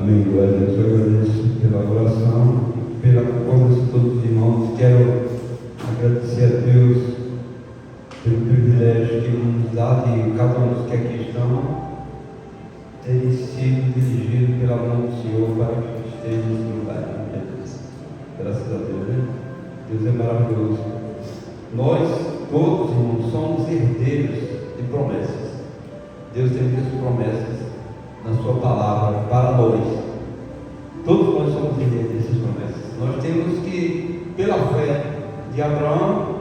Amém. Glória a Deus. Eu agradeço pela oração, pela concordância de todos os irmãos. Quero agradecer a Deus pelo privilégio que Ele nos dá de cada um dos que aqui estão terem sido dirigidos pela mão do Senhor para que esteja nesse lugar. Graças a Deus, né? Deus é maravilhoso. Nós todos, irmãos, somos herdeiros de promessas. Deus tem muitas promessas na sua palavra para nós. Todos nós somos herdeiros dessas promessas. Nós temos que, pela fé de Abraão,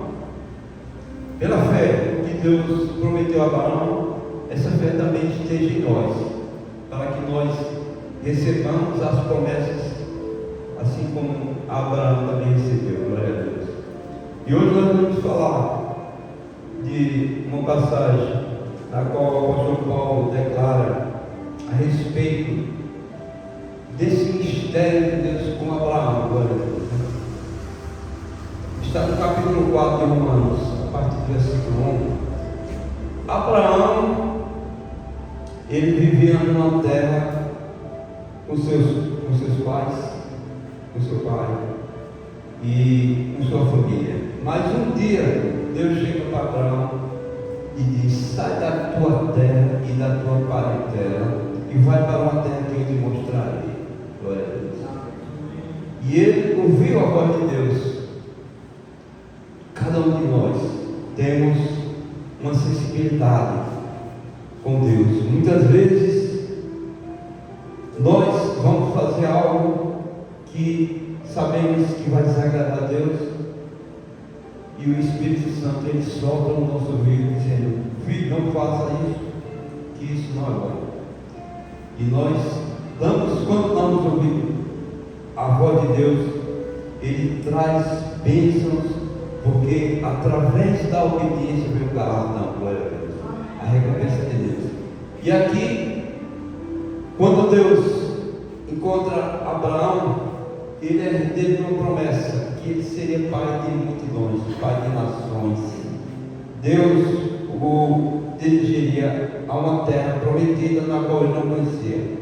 pela fé que Deus prometeu a Abraão, essa fé também esteja em nós, para que nós recebamos as promessas, assim como Abraão também recebeu. Glória a Deus. E hoje nós vamos falar de uma passagem na qual o apóstolo Paulo declara a respeito desse mistério de Deus com Abraão. Glória a Deus. Está no capítulo 4 de Romanos, a partir do versículo 1. Abraão, ele vivia numa terra com seus pais, com seu pai e com sua família. Mas um dia Deus chega para Abraão e diz: sai da tua terra e da tua parentela e vai para uma terra que eu te mostrarei. Glória a Deus. E ele ouviu a voz de Deus. Cada um de nós temos uma sensibilidade com Deus. Muitas vezes nós vamos fazer algo que sabemos que vai desagradar a Deus, e o Espírito Santo ele solta no nosso ouvido dizendo: filho, não faça isso, que isso não é bom. E nós damos, quando damos ouvido a voz de Deus, ele traz bênçãos, porque através da obediência vem o galardão. Glória a Deus, a recompensa de Deus. E aqui, quando Deus encontra Abraão, ele é herdeiro de uma promessa, que ele seria pai de multidões, pai de nações. Deus o dirigiria a uma terra prometida, na qual ele não conhecia,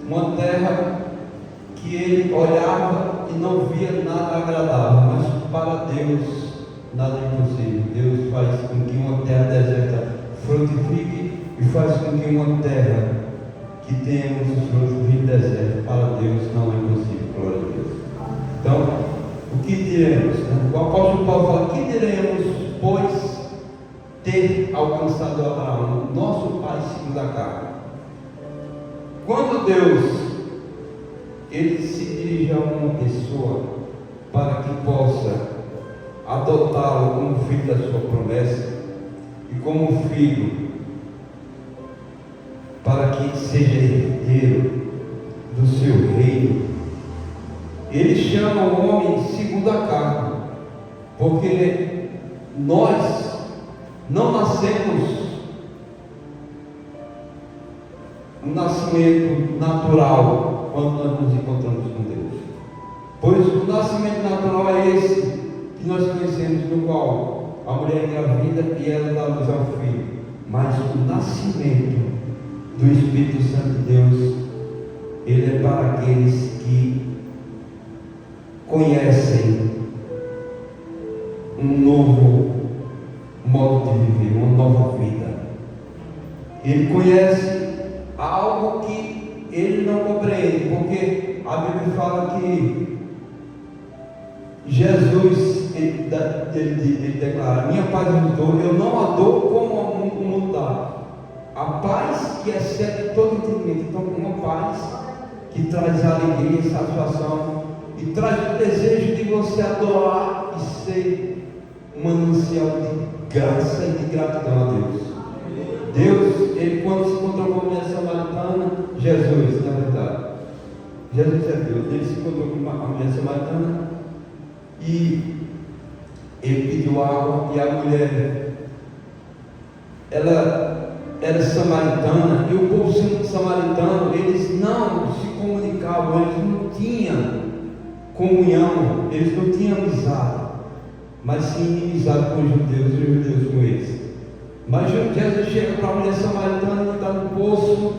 uma terra que ele olhava e não via nada agradável, mas para Deus nada é impossível. Deus faz com que uma terra deserta frutifique e faz com que uma terra que tenhamos os frutos de deserto, para Deus não é impossível. Glória a Deus. Então, o que diremos? O apóstolo Paulo fala: que diremos, pois, ter alcançado Abraão, nosso pai segundo a carne? Quando Deus ele se dirige a uma pessoa para que possa adotá-lo como filho da sua promessa e como filho, para que seja herdeiro do seu reino, ele chama o homem segundo a carne, porque nós não nascemos um nascimento natural quando nós nos encontramos com Deus, pois o nascimento natural é esse que nós conhecemos, no qual a mulher engravida e ela dá luz ao filho. Mas o nascimento do Espírito Santo de Deus, ele é para aqueles que conhecem um novo modo de viver, uma nova vida. Ele conhece algo que ele não compreende, porque a Bíblia fala que Jesus, ele declara: minha paz eu dou, eu não a dou como o mundo dá. A paz que excede todo entendimento. Então, uma paz que traz alegria e satisfação, e traz o desejo de você adorar e ser um manancial de graça e de gratidão a Deus. Deus, ele quando se encontrou com a mulher samaritana, Jesus, na verdade, Jesus é Deus, ele se encontrou com a mulher samaritana e ele pediu água, e a mulher, ela era samaritana, e o povo samaritano, eles não se comunicavam, eles não tinham comunhão, eles não tinham amizade, mas sim inimizade com os judeus e os judeus com eles. Mas Jesus chega para a mulher samaritana que está no poço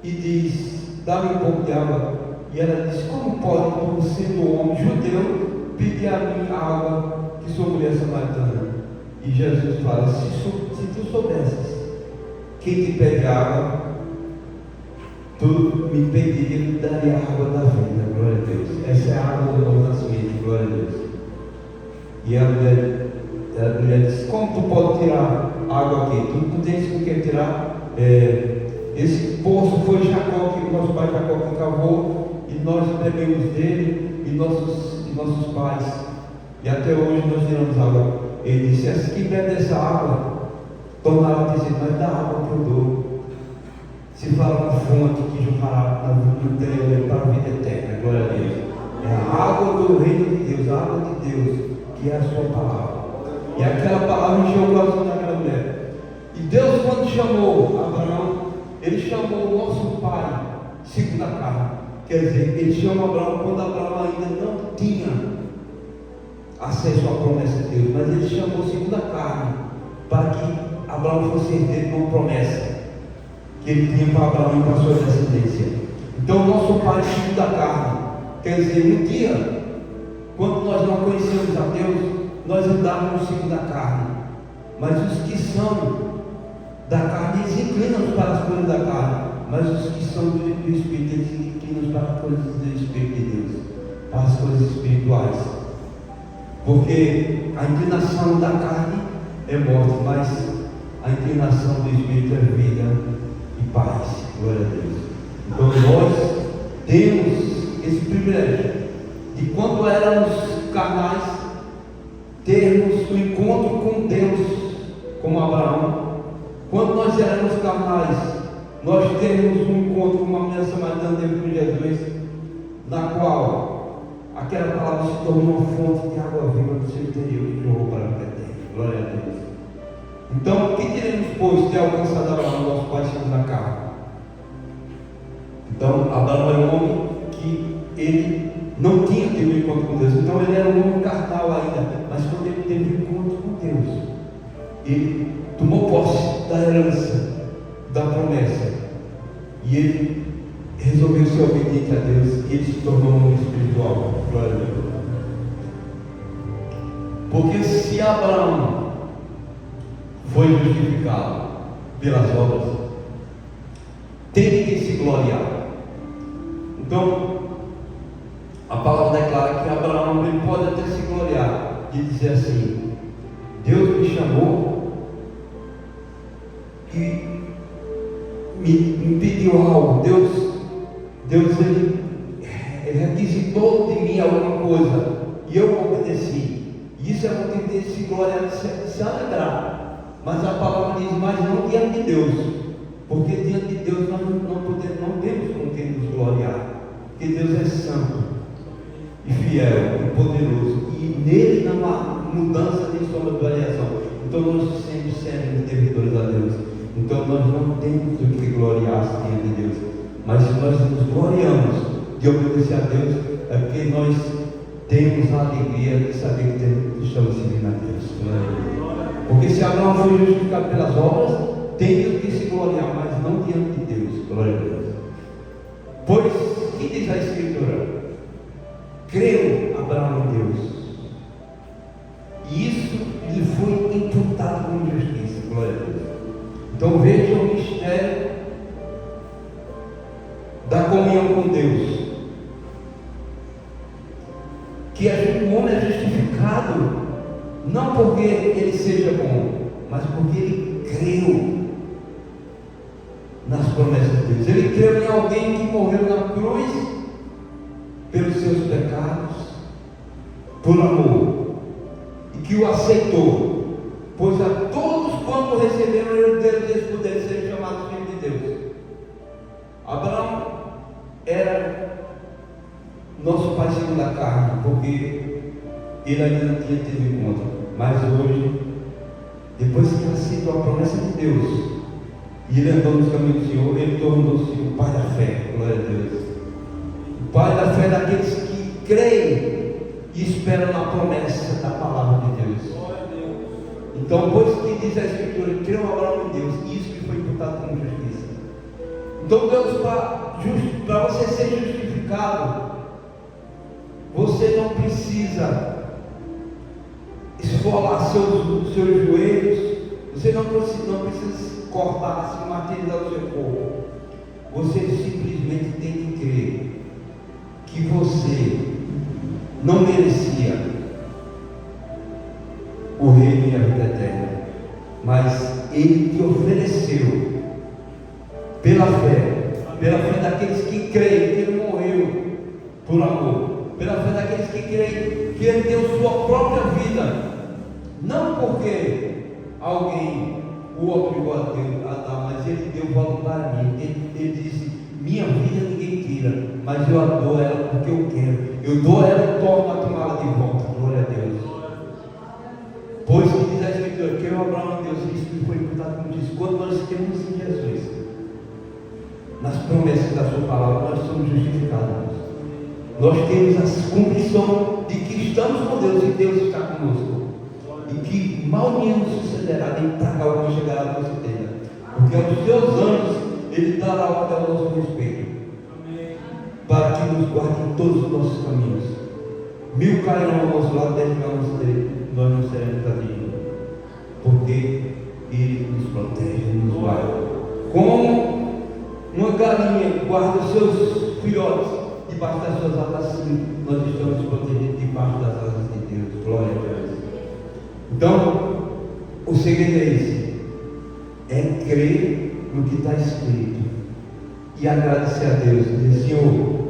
e diz: dá-me um pouco de água. E ela disse: como pode, como sendo homem judeu, pedir a mim água, que sou mulher samaritana? E Jesus fala: se tu soubesses quem te pede água, tu me pediria, me daria a água da vida. Glória a Deus. Essa é a água do novo nascimento. Glória a Deus. E a mulher disse: como tu pode tirar água aqui? Tu tens com quem tirar? Esse poço foi Jacó, que nosso pai Jacó que cavou, e nós bebemos dele, e nossos pais, e até hoje nós tiramos água. Ele disse: esse que bebe dessa água tornará a dizer: mas da água que eu dou se fala uma fonte que jorrará no interior para a vida eterna. Glória a Deus. É a água do reino de Deus, a água de Deus, que é a sua palavra. E aquela palavra encheu o coração daquela mulher. E Deus, quando chamou Abraão, Ele chamou o nosso pai segundo a carne. Quer dizer, Ele chamou Abraão quando Abraão ainda não tinha acesso à promessa de Deus, mas Ele chamou segundo a carne, para que Abraão fosse herdeiro de uma promessa que Ele tinha para Abraão e para a sua descendência. Então, o nosso pai segundo a carne, quer dizer, um dia, quando nós não conhecemos a Deus, nós andávamos segundo a carne, mas os que são da carne, eles inclinam para as coisas da carne, mas os que são do Espírito, eles inclinam para as coisas do Espírito de Deus, para as coisas espirituais, porque a inclinação da carne é morte, mas a inclinação do Espírito é vida e paz. Glória a Deus. Então nós temos esse privilégio de, quando éramos carnais, termos o encontro com Deus, como Abraão. Quando nós éramos carnais, nós temos um encontro com uma mulher samaritana dentro de Jesus, na qual aquela palavra se tornou uma fonte de água viva do seu interior e jorrou para a vida eterna. Glória a Deus. Então, o que teremos, pois, de alcançado Abraão, nosso pai segundo a carne? Então, Abraão era um homem que ele não tinha tido um encontro com Deus. Então, ele era um homem carnal ainda. Mas quando ele teve um encontro com Deus, ele tomou posse da herança, da promessa, e ele resolveu ser obediente a Deus, e ele se tornou um homem espiritual. Glória a Deus. Porque se Abraão foi justificado pelas obras, tem que se gloriar. Então, a palavra declara que Abraão ele pode até se gloriar e dizer assim: Deus me chamou e me pediu algo. Deus ele requisitou de mim alguma coisa e eu obedeci. Isso é motivo de se gloriar, de se alegrar. Mas a palavra diz: mas não diante de Deus, porque diante de Deus nós não temos com quem nos gloriar, porque Deus é santo e fiel e poderoso, e nele não há mudança nem sombra de variação. Então nós sempre seremos devedores a Deus. Então nós não temos do que gloriar diante de Deus, mas se nós nos gloriamos de obedecer a Deus, é porque nós temos a alegria de saber que estamos seguindo a Deus. Porque se Abraão foi justificado pelas obras, tem que se gloriar, mas não diante de Deus. Glória a Deus. Pois, o que diz a Escritura? Creu Abraão em Deus, e isso lhe foi imputado como justiça. Glória a Deus. Então veja o mistério da comunhão com Deus, que o homem é justificado não porque ele seja bom, mas porque ele creu nas promessas de Deus. Ele creu em alguém que morreu na cruz pelos seus pecados, por amor, e que o aceitou, pois a todos quanto receberam ele deu esse poder de serem chamados filhos de Deus. Abraão era nosso pai segundo a carne, porque ele ainda não tinha tido encontro. Mas hoje, depois que aceitou a promessa de Deus e ele andou nos caminhos do Senhor, ele tornou-se o pai da fé. Glória a Deus. O pai da fé daqueles que creem e esperam na promessa da palavra de Deus. Então, pois que diz a Escritura, creu Abraão em Deus, e isso lhe foi imputado como justiça. Então Deus, para para você ser justificado, você não precisa esfolar seus joelhos, você não precisa cortar, se martirizar o seu corpo. Você simplesmente tem que crer que você não merecia o reino e a vida eterna, mas Ele te ofereceu pela fé daqueles que creem que Ele morreu por amor, pela fé daqueles que creem que Ele deu sua própria vida, não porque alguém o obrigou a dar, mas Ele deu voluntariamente. Ele disse: minha vida ninguém tira, mas eu a dou ela porque eu quero. Eu dou ela e torno a tomá-la de volta. Glória a Deus. Pois que diz a Escritura, que eu, Abraão, Deus, isso foi imputado como diz, quando nós cremos em Jesus, nas promessas da sua palavra, nós somos justificados. Nós temos a convicção de que estamos com Deus e Deus está conosco, e que mal nenhum sucederá, nem praga alguma chegará à nossa tenda, porque aos seus anjos Ele dará ordem ao nosso respeito, para que nos guarde em todos os nossos caminhos. 1000 cairão ao nosso lado, 10 mil ao nosso direito, nós não seremos atingidos, porque Ele nos protege, nos guarda. Como uma galinha guarda os seus filhotes debaixo das suas asas, assim nós estamos protegidos debaixo das asas de Deus. Glória a Deus. Então, o segredo é esse: é crer no que está escrito e agradecer a Deus, dizer: Senhor,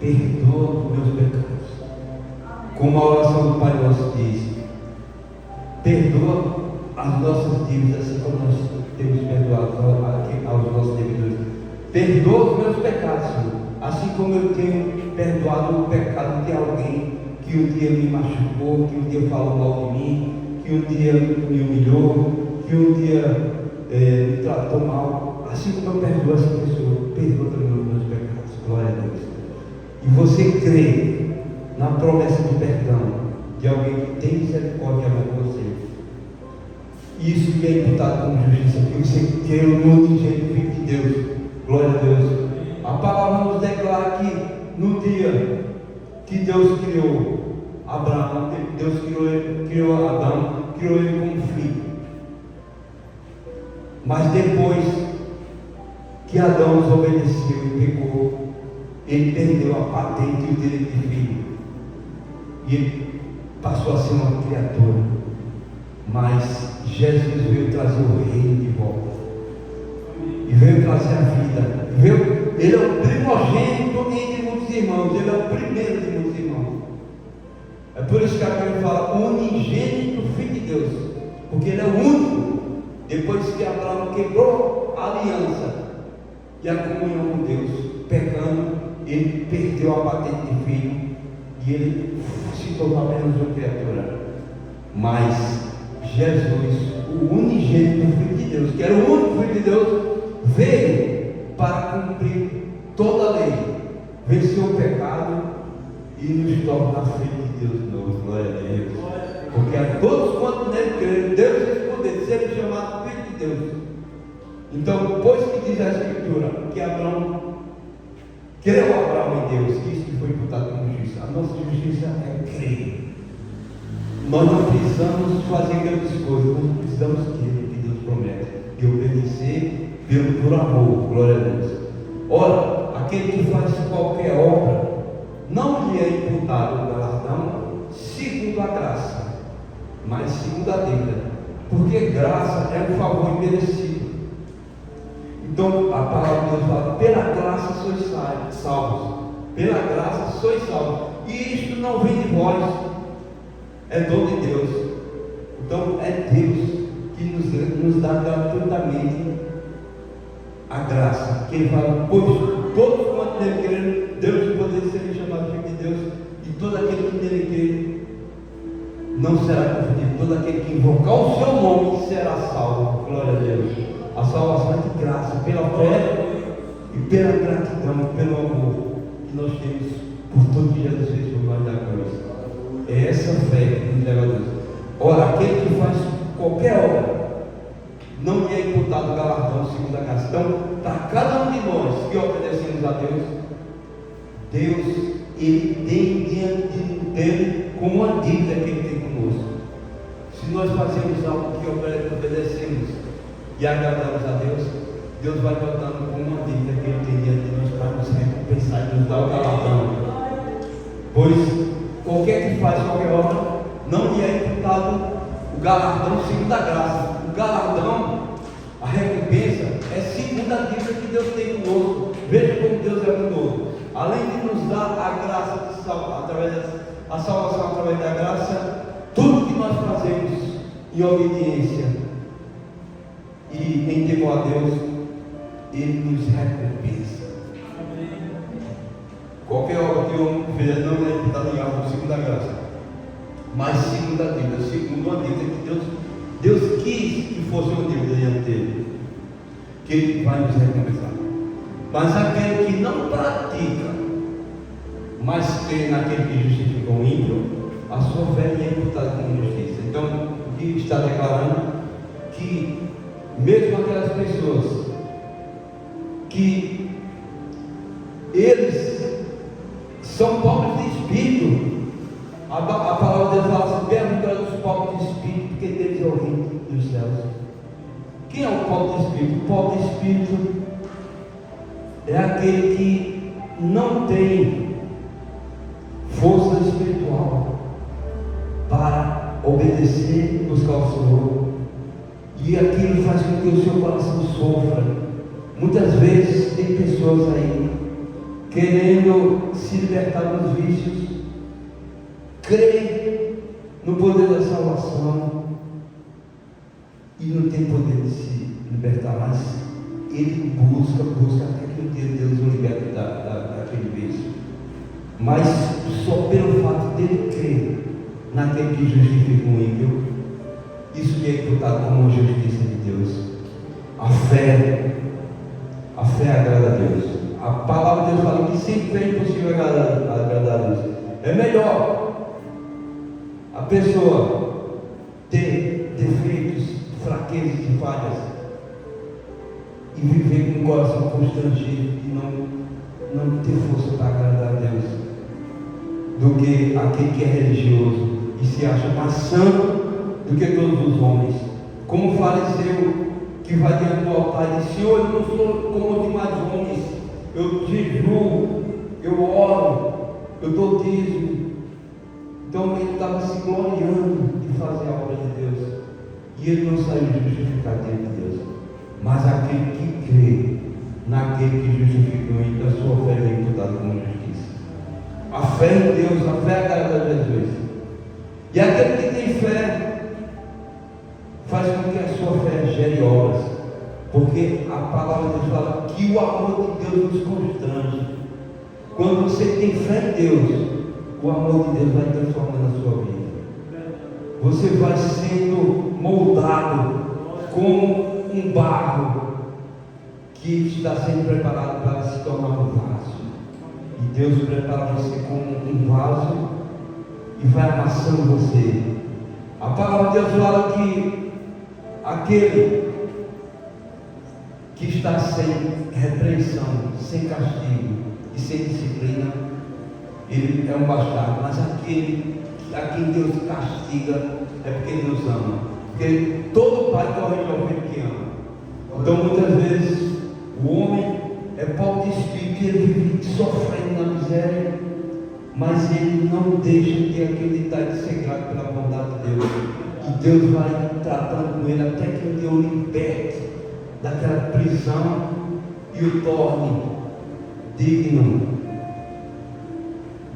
perdoa os meus pecados, como a oração do Pai Nosso diz, perdoa as nossas dívidas, assim como nós temos perdoado aos nossos devedores. Perdoa os meus pecados, Senhor, assim como eu tenho perdoado o pecado de alguém que um dia me machucou, que um dia falou mal de mim, que um dia me humilhou, que um dia me tratou mal. Assim como eu perdoo essa pessoa, perdoa também os meus pecados. Glória a Deus. E você crê na promessa de perdão de alguém que tem misericórdia e amor por você, isso que é imputado como justiça, porque você crê no unigênito Filho de Deus. Glória a Deus. A palavra nos declara que no dia que Deus criou Abraão, Deus criou Adão, criou ele como filho. Mas depois que Adão desobedeceu e pecou, ele perdeu a patente e o direito de filho, e ele passou a ser uma criatura. Mas Jesus veio trazer o reino de volta, e veio trazer a vida. Ele é o primogênito entre muitos irmãos, ele é o primeiro de muitos irmãos. É por isso que a Bíblia fala unigênito Filho de Deus, porque ele é o único. Depois que Abraão quebrou a aliança e a comunhão com Deus, pecando, ele perdeu a patente de filho e ele se tornou apenas uma criatura. Mas Jesus, o unigênito Filho de Deus, que era o único Filho de Deus, veio para cumprir toda a lei, venceu o pecado e nos torna filhos de Deus de novo. Glória a Deus. Porque a todos quanto nele creram, Deus respondeu de serem chamados filhos de Deus. Então, pois que diz a Escritura que Abraão creu em Deus, que isso que foi imputado como justiça. A nossa justiça é crer. Nós não precisamos fazer grandes coisas, nós precisamos crer no que Deus promete e obedecer por amor. Glória a Deus. Ora, aquele que faz qualquer obra, não lhe é imputado o galardão segundo a graça, mas segundo a dívida, porque graça é um favor imerecido. Então a palavra de Deus fala: pela graça sois salvos, pela graça sois salvos, e isto não vem de vós, é dom de Deus. Então é Deus que nos dá gratuitamente a graça, que Ele fala: pois todos quanto nele querem, Deus poder ser chamado filho de Deus, e todo aquele que nele crê não será confundido. Todo aquele que invocar o seu nome será salvo. Glória a Deus. A salvação é de graça, pela fé e pela gratidão e pelo amor que nós temos por tudo que Jesus fez por nós da cruz. É essa fé que nos leva a Deus. Ora, aquele que faz qualquer obra, não lhe é imputado o galardão segundo a graça. Então, para cada um de nós que obedecemos fazemos a Deus, Deus, Ele tem diante dele como uma dívida que Ele tem conosco. Se nós fazemos algo que obedecemos e agradamos a Deus, Deus vai botando como uma dívida que Ele tem diante de nós para nos recompensar e nos dar o galardão. Pois qualquer que faz qualquer obra, não lhe é imputado o galardão segundo a graça. O galardão, a recompensa, é segundo a dívida que Deus tem conosco. Veja como Deus é conosco. Além de nos dar a graça de a salvação através da graça, tudo que nós fazemos em obediência e em temor a Deus, Ele nos recompensa. Qualquer obra que o homem fizer não é imputada em algo segundo a graça, mas segundo a dívida, segundo uma dívida que Deus quis que fosse uma dívida diante dele, que Ele vai nos recompensar. Mas aquele que não pratica, mas crê naquele que justifica o ímpio, a sua fé é imputada como justiça. Então, o que está declarando? Que mesmo aquelas pessoas que eles são pobres de espírito, a palavra de Deus fala assim: bem-aventurados os pobres de espírito, porque deles é o reino dos céus. Quem é o pobre de espírito? O pobre de espírito é aquele que não tem força espiritual para obedecer e buscar o Senhor, e aquilo faz com que o seu coração sofra. Muitas vezes tem pessoas aí querendo se libertar dos vícios, crê no poder da salvação e não tem poder de se libertar, mas ele busca até que um dia Deus o liberte daquele vício. Mas só pelo fato dele crer naquele que justifica o ímpio, isso lhe é imputado como uma justiça de Deus. A fé agrada a Deus. A palavra de Deus fala que sempre é impossível agradar a Deus. É melhor a pessoa ter defeitos, fraquezas e falhas e viver com o coração constrangido e não ter força para agradar a Deus, do que aquele que é religioso e se acha mais santo do que todos os homens, como o fariseu que vai diante do altar e diz: Senhor, eu não sou como os demais homens, eu jejuo, eu oro, eu dou dízimo. Então ele estava se gloriando de fazer a obra de Deus, e ele não saiu justificado diante de Deus. Mas aquele que crê naquele que justifica o ímpio, a sua fé é imputada como justiça. A fé em Deus, a fé agrada a Jesus. E aquele que tem fé faz com que a sua fé gere obras, porque a palavra de Deus fala que o amor de Deus nos constrange. Quando você tem fé em Deus, o amor de Deus vai transformando a sua vida. Você vai sendo moldado como um barro que está sendo preparado para se tornar um vaso. E Deus prepara você como um vaso e vai amassando você. A palavra de Deus fala que aquele que está sem repreensão, sem castigo e sem disciplina, ele é um bastardo. Mas aquele a quem Deus castiga é porque Deus ama. Porque todo pai corrige ao filho que ama. Então muitas vezes o homem é pobre de espírito e ele vive sofrendo na miséria, mas ele não deixa de acreditar e de ser grato pela bondade de Deus. E Deus vai tratando com ele até que um dia o liberte daquela prisão e o torne digno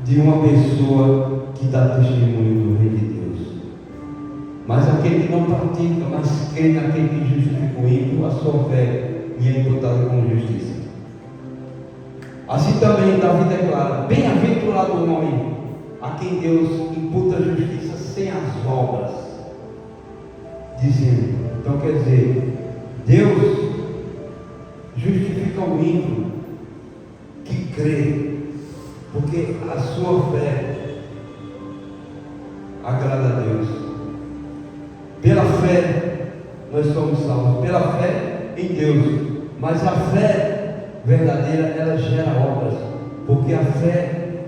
de uma pessoa que dá testemunho do Reino de Deus. Mas aquele que não pratica, mas crê naquele que justifica o ímpio, a sua fé lhe é imputada como justiça. Assim também Davi declara: bem-aventurado o homem a quem Deus imputa a justiça sem as obras, dizendo. Então quer dizer, Deus justifica o ímpio que crê, porque a sua fé agrada a Deus. Pela fé nós somos salvos, pela fé em Deus. Mas a fé verdadeira, ela gera Porque a fé,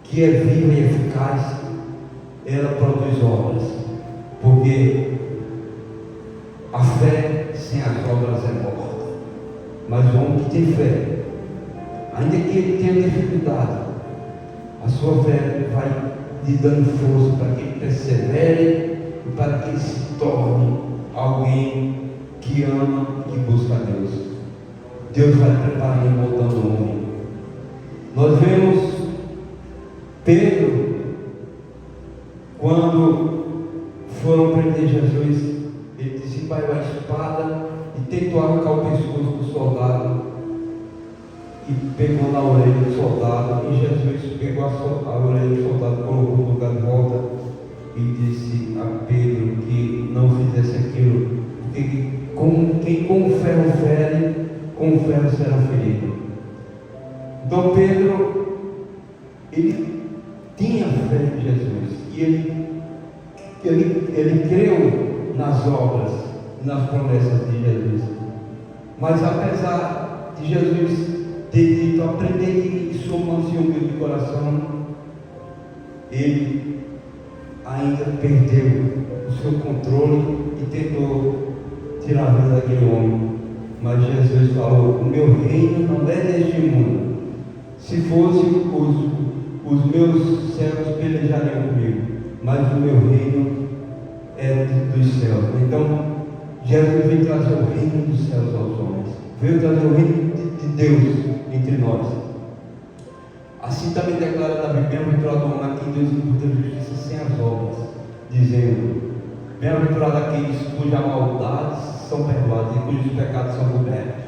que é viva e eficaz, ela produz obras. Porque a fé sem as obras é morta. Mas o homem que tem fé, ainda que ele tenha dificuldade, a sua fé vai lhe dando força para que ele persevere e para que ele se torne alguém que ama e que busca a Deus. Deus vai preparando e moldando o homem. Nós vemos Pedro, quando foram prender Jesus, ele desembainhou a espada e tentou arrancar o pescoço do soldado e pegou na orelha do soldado, e Jesus pegou a orelha do soldado, colocou no lugar de volta e disse a Pedro que não fizesse aquilo, porque quem com o ferro fere, com o ferro será ferido. Então Pedro, ele tinha fé em Jesus, e ele creu nas obras, nas promessas de Jesus. Mas apesar de Jesus ter dito: aprendei de mim que sou manso e humilde de coração, ele ainda perdeu o seu controle e tentou tirar a vida daquele homem. Mas Jesus falou: o meu reino não é deste mundo. Se fosse, os meus servos pelejariam comigo, mas o meu reino é dos céus. Então Jesus veio trazer o reino dos céus aos homens, veio trazer o reino de Deus entre nós. Assim também declara na Bíblia: bem-aventurado o homem a quem Deus imputa justiça sem as obras, dizendo: bem-aventurado aqueles cujas maldades são perdoadas e cujos pecados são cobertos.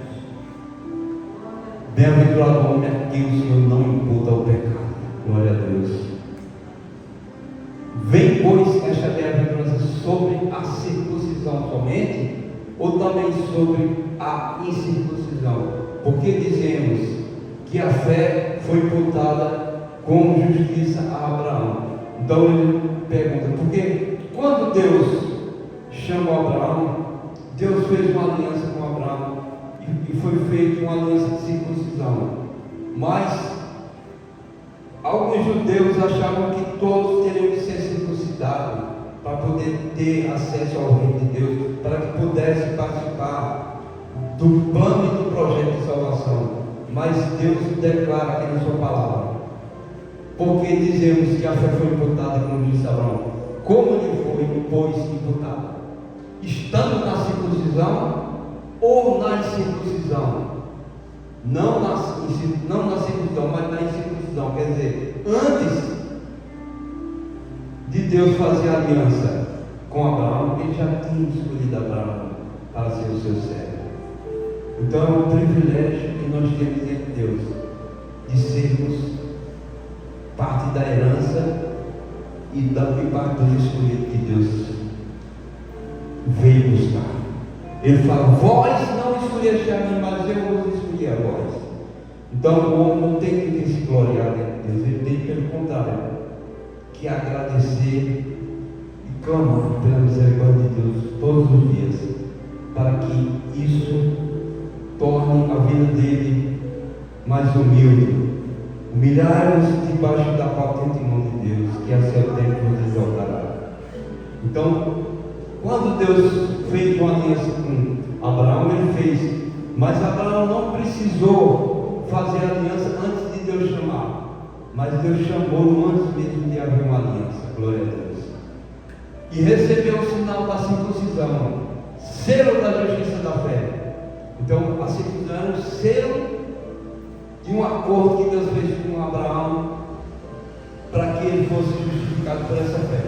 Bem-aventurado o homem a quem o Senhor não imputa o pecado. Glória a Deus. Vem, pois, esta bem-aventurança sobre a circuncisão somente, ou também sobre a incircuncisão? Porque dizemos que a fé foi imputada como justiça a Abraão. Então ele pergunta: porque quando Deus chamou Abraão, Deus fez uma aliança com Abraão e foi feita uma aliança de circuncisão. Mas alguns judeus achavam que todos teriam que ser circuncidados para poder ter acesso ao reino de Deus, para que pudessem participar do plano e do projeto de salvação. Mas Deus declara aqui na sua palavra: porque dizemos que a fé foi imputada, como disse Abraão, como lhe foi, pois, imputada? Estando na circuncisão ou na incircuncisão? Não na circuncisão, mas na incircuncisão. Quer dizer, antes de Deus fazer aliança com Abraão, ele já tinha escolhido Abraão para ser o seu servo. Então é um privilégio que nós temos diante de Deus, de sermos parte da herança e parte do escolhido que Deus veio buscar. Ele fala: vós não escolheste a mim, mas eu vos escolhi a vós. Então o homem não tem que se gloriar diante de Deus, ele tem, pelo contrário, que agradecer e clamar pela misericórdia de Deus todos os dias, para que isso torne a vida dele mais humilde. Humilhai-vos debaixo da patente mão de Deus, que a seu tempo nos exaltará. Então, quando Deus fez uma aliança com Abraão, ele fez, mas Abraão não precisou fazer aliança antes de Deus chamar, mas Deus chamou antes mesmo de haver uma aliança. Glória a Deus. E recebeu o sinal da circuncisão, selo da justiça da fé. Então a circuncisão era o selo de um acordo que Deus fez com Abraão, para que ele fosse justificado por essa fé.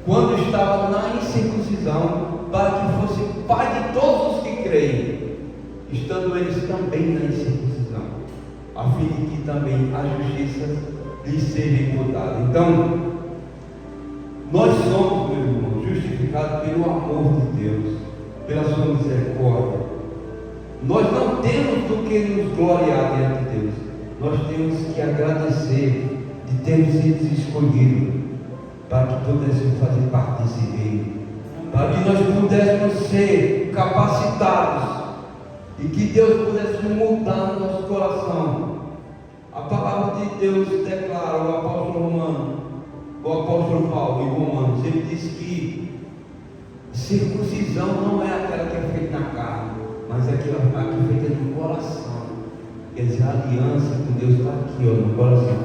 Quando estava na incircuncisão, para que fosse pai de todos os que creem, estando eles também na incircuncisão, a fim de que também a justiça lhes seja imputada. Então, nós somos, meu irmão, justificados pelo amor de Deus, pela sua misericórdia. Nós não temos do que nos gloriar diante de Deus. Nós temos que agradecer de termos sido escolhidos para que pudéssemos fazer parte desse reino, para que nós pudéssemos ser capacitados e que Deus pudesse mudar no nosso coração Deus declara, o apóstolo Paulo em Romanos, ele diz que circuncisão não é aquela que é feita na carne, mas é aquela que é feita no coração. Quer dizer, a aliança com Deus está aqui, ó, no coração.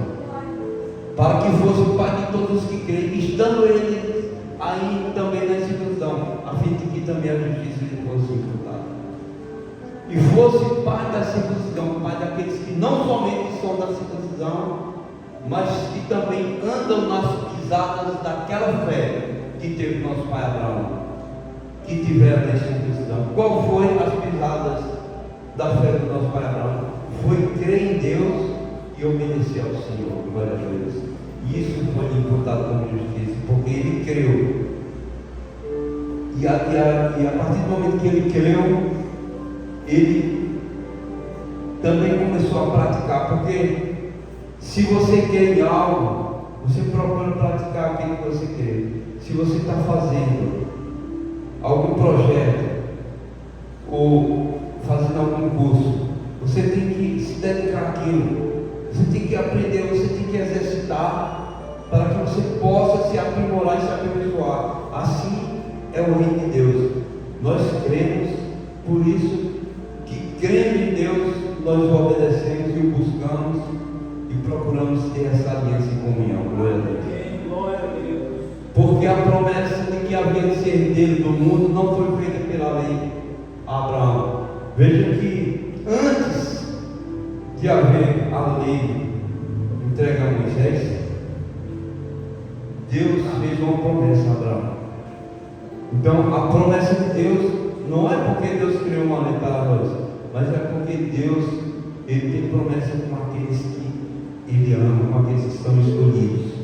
Para que fosse o Pai de todos os que creem, estando ele aí também na circuncisão, a fim de que também a justiça lhe fosse imputada. E fosse Pai da circuncisão, Pai daqueles que não somente são da circuncisão, mas que também andam nas pisadas daquela fé que teve nosso pai Abraão, que tiveram na circuncisão. Qual foi as pisadas da fé do nosso pai Abraão? Foi crer em Deus e obedecer ao Senhor. Glória a Deus. E isso foi imputado como justiça, porque ele creu. E a partir do momento que ele creu, ele também começou a praticar. Porque se você crê em algo, você procura praticar aquilo que você crê. Se você está fazendo algum projeto ou fazendo algum curso, você tem que se dedicar àquilo. Você tem que aprender, você tem que exercitar para que você possa se aprimorar e se aperfeiçoar. Assim é o reino de Deus. Nós cremos, por isso que crendo em Deus, nós o obedecemos e o buscamos e procuramos ter essa aliança em comunhão. Glória a Deus. Porque a promessa de que havia de ser herdeiro do mundo não foi feita pela lei a Abraão. Veja que antes de haver a lei entregue a Moisés, Deus fez uma promessa a Abraão. Então a promessa de Deus não é porque Deus criou uma lei para nós, mas é porque Deus, ele tem promessa com aqueles que ele ama, com aqueles que estão escolhidos.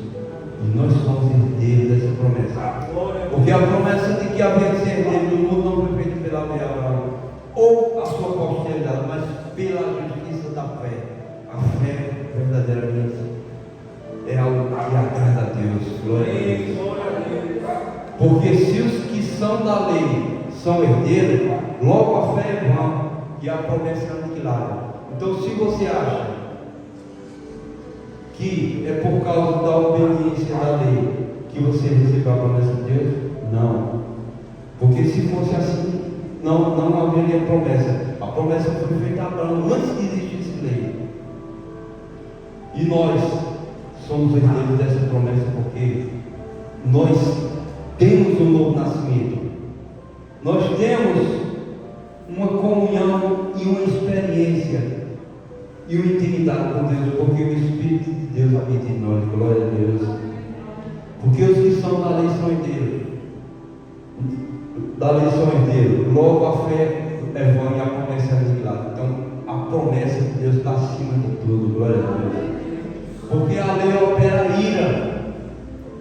E nós somos herdeiros dessa promessa. Porque a promessa de que havia de ser herdeiro do mundo não foi feita pela lei de Abraão ou a sua posteridade, mas pela justiça da fé. A fé verdadeiramente é algo que agrada a Deus. Glória a Deus. Porque se os que são da lei são herdeiros, logo a fé é vã e a promessa é aniquilada. Então, se você acha que é por causa da obediência da lei que você recebeu a promessa de Deus, não. Porque se fosse assim, não haveria promessa. A promessa foi feita a Abraão antes de existir lei. E nós somos herdeiros dessa promessa porque nós temos um novo nascimento. Nós temos uma comunhão e uma experiência e uma intimidade com Deus, porque o Espírito de Deus habita em nós. Glória a Deus. Porque os que são da lei são herdeiros. Da lei são herdeiros. Logo a fé é vã e a promessa é aniquilada. Então a promessa de Deus está acima de tudo. Glória a Deus. Porque a lei opera ira.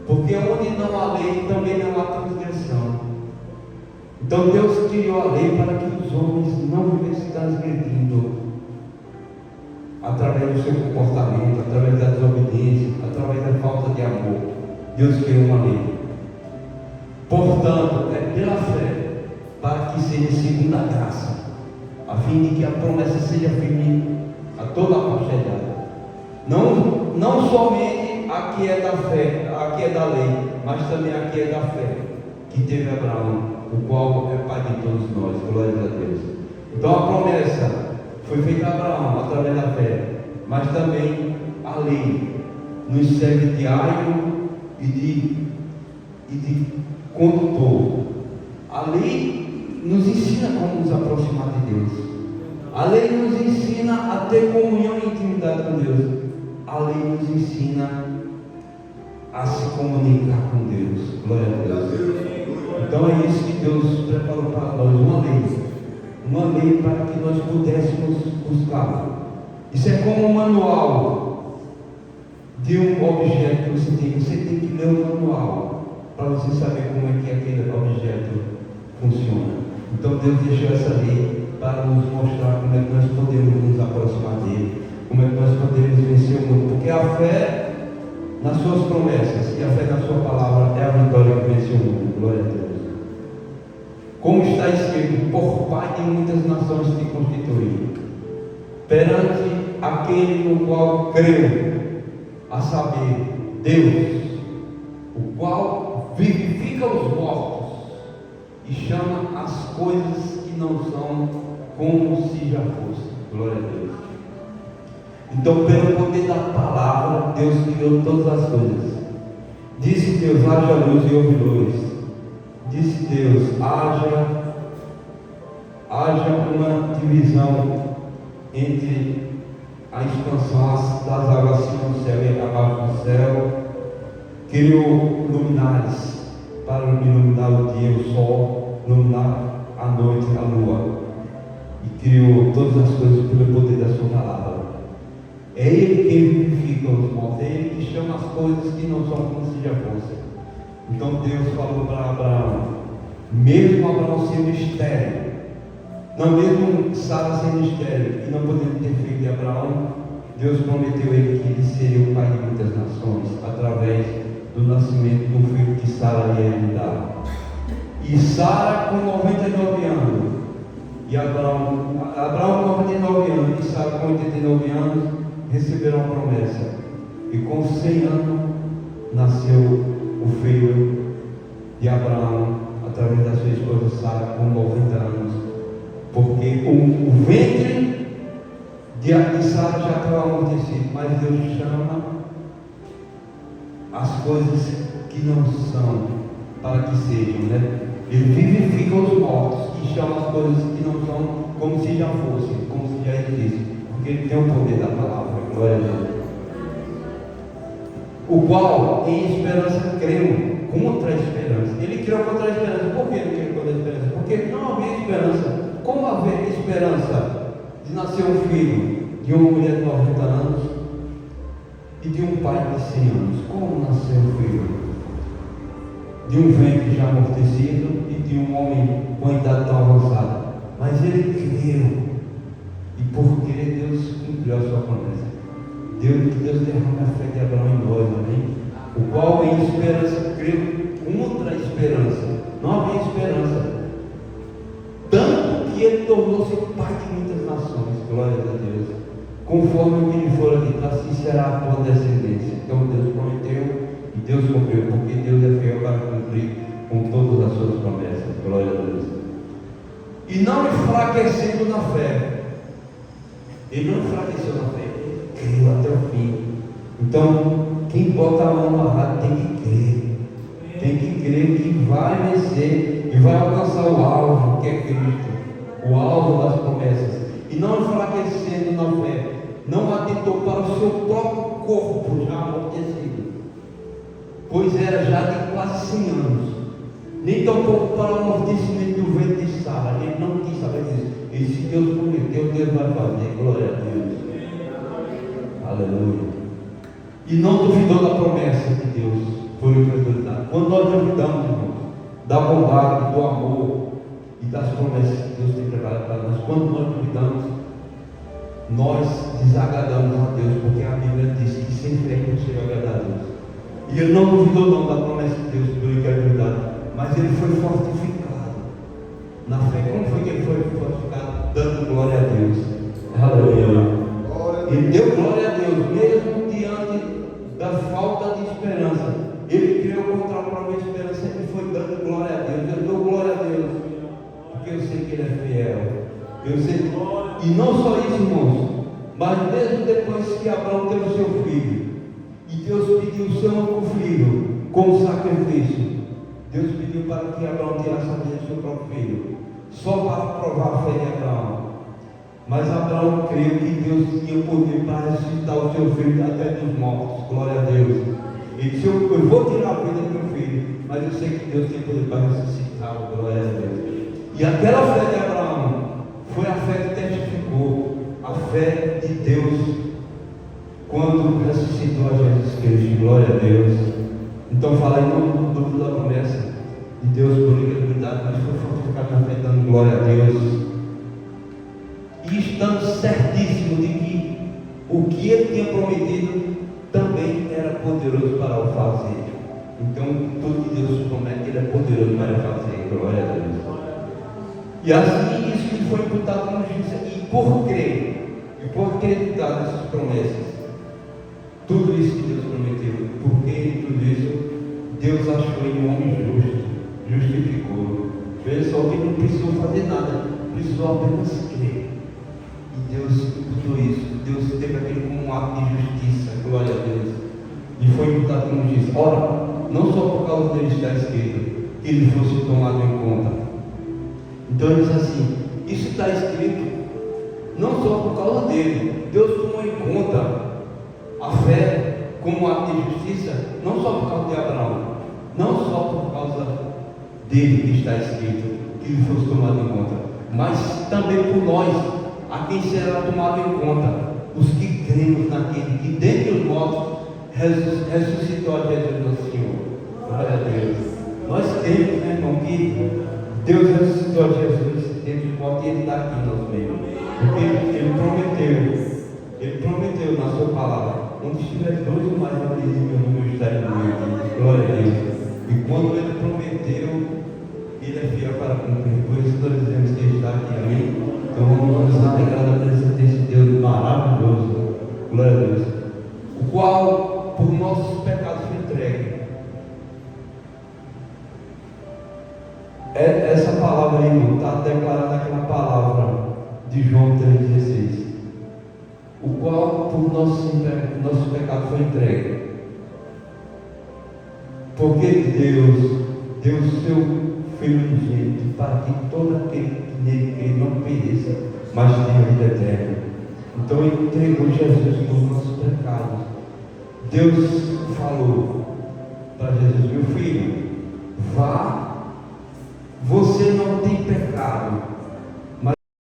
Porque onde não há lei, também não há transgressão. Então Deus criou a lei para que os homens não vivessem transgredindo através do seu comportamento, através da desobediência, através da falta de amor. Deus criou uma lei. Portanto, é pela fé, para que seja segundo a graça, a fim de que a promessa seja firme a toda a posteridade. Não somente a que é da fé, a que é da lei, mas também a que é da fé, que teve Abraão, o qual é pai de todos nós. Glória a Deus. Então a promessa foi feita a Abraão através da fé, mas também a lei nos serve de aio e de condutor. A lei nos ensina como nos aproximar de Deus. A lei nos ensina a ter comunhão e intimidade com Deus. A lei nos ensina a se comunicar com Deus. Glória a Deus. Então é isso que Deus preparou para nós, uma lei para que nós pudéssemos buscar. Isso é como um manual de um objeto que você tem que ler o manual para você saber como é que aquele objeto funciona. Então Deus deixou essa lei para nos mostrar como é que nós podemos nos aproximar dele, como é que nós podemos vencer o mundo, porque a fé nas suas promessas e a fé na sua palavra é a vitória que vence o mundo. Glória a Deus. Como está escrito, por Pai de muitas nações te constituí, perante aquele no qual creu, a saber, Deus, o qual vivifica os mortos e chama as coisas que não são como se já fossem. Glória a Deus. Então, pelo poder da palavra, Deus criou todas as coisas. Disse Deus, haja luz e houve luz. Disse Deus, haja uma divisão entre a expansão das águas acima do céu e abaixo do céu. Criou luminares para iluminar o dia, o sol, iluminar a noite, a lua. E criou todas as coisas pelo poder da sua palavra. É Ele quem vivifica os mortos, é Ele que chama as coisas que não são como se já fossem. Então Deus falou para Abraão, mesmo Abraão sendo estéril, não mesmo Sara sendo estéril e não podendo ter filho de Abraão, Deus prometeu a ele que ele seria o pai de muitas nações, através do nascimento do filho que Sara ia lhe dar. E Sara com 99 anos, e Abraão com 99 anos, e Sara com 89 anos, receberam a promessa. E com 100 anos, nasceu o filho de Abraão, através da sua esposa Sara, com 90 anos. Porque o ventre de Sara já estava amortecido, mas Deus chama as coisas que não são para que sejam, né? Ele vivifica os mortos e chama as coisas que não são como se já fossem, como se já existissem, porque Ele tem o poder da palavra. Glória a Deus. O qual em esperança creu contra a esperança. Ele criou contra a esperança. Por que ele criou contra a esperança? Porque não havia esperança. Como haver esperança de nascer um filho de uma mulher de 90 anos e de um pai de 100 anos? Como nascer um filho de um ventre já amortecido e de um homem com a idade tão avançada? Mas ele creu, e por crer Deus cumpriu a sua promessa. Deus derrama a fé de Abraão em nós, amém? O qual em esperança creu contra a esperança. Não havia esperança. Tanto que ele tornou-se pai de muitas nações, glória a Deus. Conforme o que lhe fora dito, assim será a tua descendência. Então Deus prometeu e Deus cumpriu, porque Deus é fiel para cumprir com todas as suas promessas, glória a Deus. E não enfraquecendo na fé. Ele não enfraqueceu na fé, ele creu até o fim. Então, quem bota a mão no arado tem que crer. Tem que crer que vai vencer e vai alcançar o alvo, que é Cristo, o alvo das promessas. E não enfraquecendo na fé, não atentou para o seu próprio corpo já amortecido, pois era já de quase 100 anos, nem tampouco para o amortecimento do ventre de Sara. Ele não quis saber disso. E se Deus prometeu, Deus vai fazer. Glória a Deus. Aleluia. E não duvidou da promessa de Deus por incredulidade. Quando nós duvidamos, irmãos, da bondade, do amor e das promessas que Deus tem preparado para nós, quando nós duvidamos, nós desagradamos a Deus, porque a Bíblia diz que sem fé é impossível agradar a Deus. E ele não duvidou não da promessa de Deus por incredulidade, mas ele foi fortificado na fé. Como foi que ele foi fortificado? Dando glória a Deus. Aleluia. Ele deu glória a Deus, mesmo diante da falta de esperança. Ele criou contra a própria esperança e foi dando glória a Deus. Eu dou glória a Deus, porque eu sei que Ele é fiel. Eu sei. E não só isso, irmãos, mas mesmo depois que Abraão teve o seu filho, e Deus pediu o seu único filho como sacrifício, Deus pediu para que Abraão tirasse a vida do seu próprio filho, só para provar a fé de Abraão. Mas Abraão creu que Deus tinha poder para ressuscitar o seu filho até dos mortos. Glória a Deus. Ele disse: eu vou tirar a vida do meu filho, mas eu sei que Deus tem poder para ressuscitá-lo. Glória a Deus. E aquela fé de Abraão foi a fé que testificou a fé de Deus quando ressuscitou a Jesus Cristo. Glória a Deus. Então fala aí, não dúvida da promessa de Deus por incredulidade, mas foi fortificado na fé, dando glória a Deus. E estando certíssimo de que o que ele tinha prometido também era poderoso para o fazer. Então, tudo que Deus promete, Ele é poderoso para fazer. Glória a Deus. E assim, isso lhe foi imputado como justiça. E por crer, e por acreditar nessas promessas, tudo isso que Deus prometeu, porque em tudo isso Deus achou em um homem justo, justificou. Veja só que não precisou fazer nada, precisou apenas crer. E Deus tudo isso, Deus teve aquele como um ato de justiça, glória a Deus. E foi imputado como justiça. Ora, não só por causa dele está escrito, que ele fosse tomado em conta. Então ele diz assim, isso está escrito não só por causa dele. Deus tomou em conta a fé como ato de justiça, não só por causa de Abraão, não só por causa dele que está escrito, que ele fosse tomado em conta, mas também por nós, a quem será tomado em conta, os que cremos naquele que dentre os mortos ressuscitou a Jesus nosso Senhor. Glória a Deus. Nós temos, né, irmão, que Deus ressuscitou a Jesus dentre os mortos e Ele está aqui no nosso meio. Porque Ele prometeu na sua palavra, onde estiver dois ou mais reunidos em meu nome, eu estarei no meio deles. Glória a Deus. E quando Ele prometeu, Ele é fiel para cumprir. Por isso nós dizemos que Ele está aqui, amém? Então vamos nos alegrar da presença desse Deus maravilhoso. Glória a Deus. O qual, por nossos pecados, foi entregue. Essa palavra aí está declarada naquela palavra de João 3,16. O qual, por nosso pecado, foi entregue. Porque Deus deu o seu Filho unigênito para que todo aquele que nele crê não pereça, mas tenha vida eterna. Então Ele entregou Jesus por nossos pecados. Deus falou para Jesus: meu filho, vá, você não tem pecado,